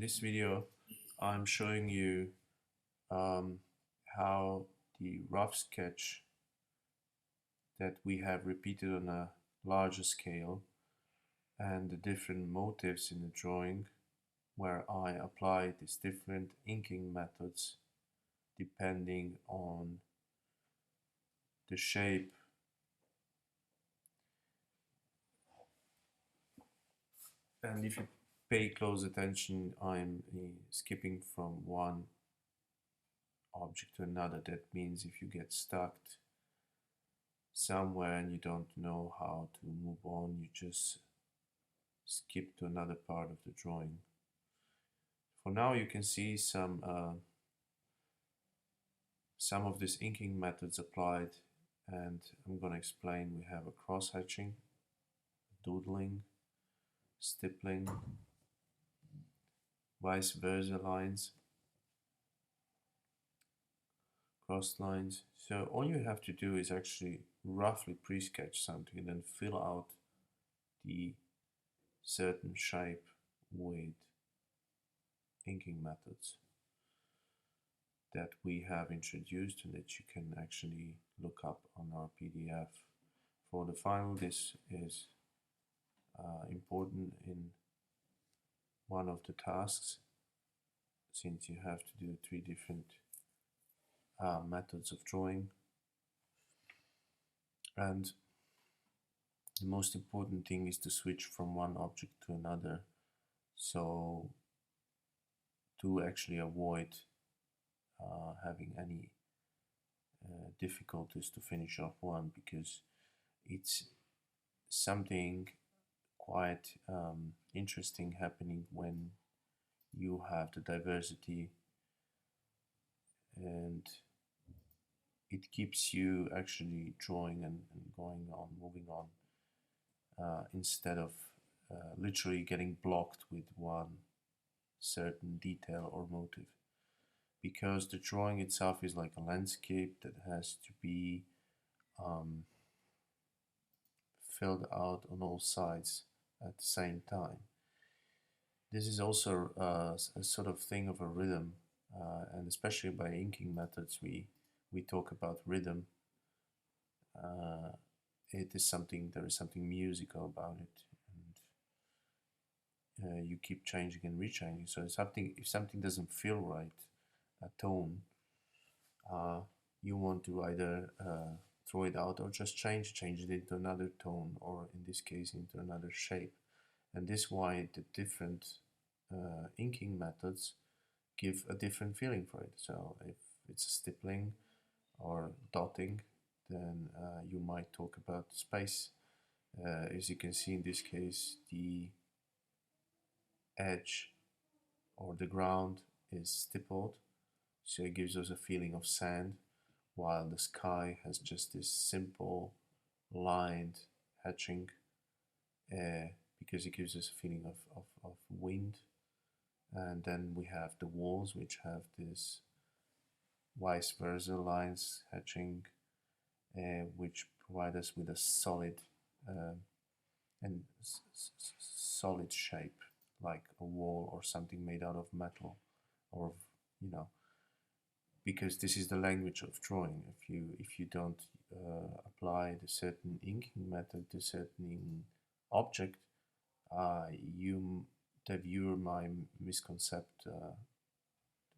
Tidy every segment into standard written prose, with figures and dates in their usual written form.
this video, I'm showing you um, how the rough sketch that we have repeated on a larger scale and the different motives in the drawing where I apply these different inking methods depending on the shape. And if you pay close attention, I'm skipping from one object to another. That means if you get stuck somewhere and you don't know how to move on, you just skip to another part of the drawing. For now, you can see some of these inking methods applied, and I'm going to explain. We have a cross-hatching, doodling, stippling, vice versa lines, cross lines. So all you have to do is actually roughly pre-sketch something and then fill out the certain shape with inking methods that we have introduced and that you can actually look up on our PDF. For the final, this is important in one of the tasks, since you have to do 3 different methods of drawing. And the most important thing is to switch from one object to another, so to actually avoid having any difficulties to finish off one, because it's something quite interesting happening when you have the diversity, and it keeps you actually drawing and going on, moving on, instead of literally getting blocked with one certain detail or motive. Because the drawing itself is like a landscape that has to be filled out on all sides at the same time. This is also a sort of thing of a rhythm, and especially by inking methods we talk about rhythm. It is something, there is something musical about it, and you keep changing and rechanging. So if something doesn't feel right, a tone, you want to either throw it out or just change it into another tone, or in this case into another shape. And this is why the different inking methods give a different feeling for it. So if it's stippling or dotting, then you might talk about space. As you can see in this case, the edge or the ground is stippled, so it gives us a feeling of sand, while the sky has just this simple lined hatching, because it gives us a feeling of wind. And then we have the walls, which have this vice versa lines hatching, which provide us with a solid and solid shape, like a wall or something made out of metal, or because this is the language of drawing. If you don't apply the certain inking method to certain object, the viewer might misconcept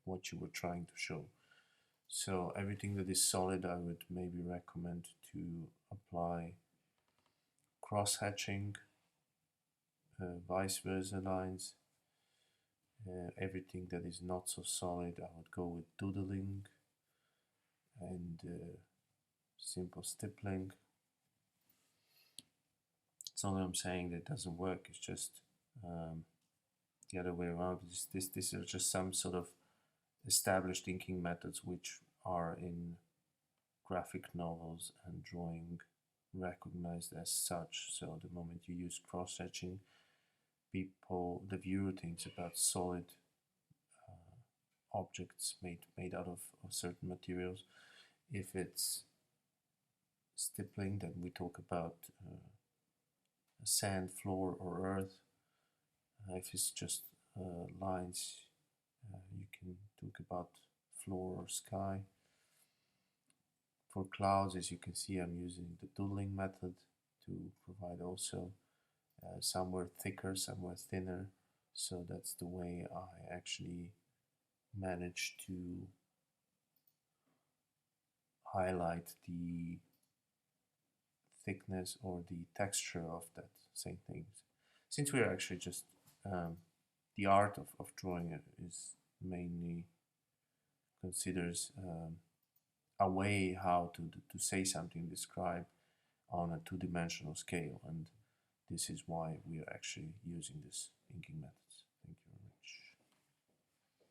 what you were trying to show. So everything that is solid, I would maybe recommend to apply cross hatching, vice versa lines. Everything that is not so solid, I would go with doodling and simple stippling. It's not that I'm saying that it doesn't work, it's just the other way around. These are just some sort of established inking methods which are in graphic novels and drawing recognized as such. So the moment you use cross-hatching, the viewer thinks about solid objects made out of certain materials. If it's stippling, then we talk about a sand floor or earth. If it's just lines, you can talk about floor or sky. For clouds, as you can see, I'm using the doodling method to provide also somewhere thicker, somewhere thinner. So that's the way I actually manage to highlight the thickness or the texture of that same thing. Since we're actually just the art of drawing is mainly considers a way how to say something, describe on a two-dimensional scale, and this is why we are actually using this inking method.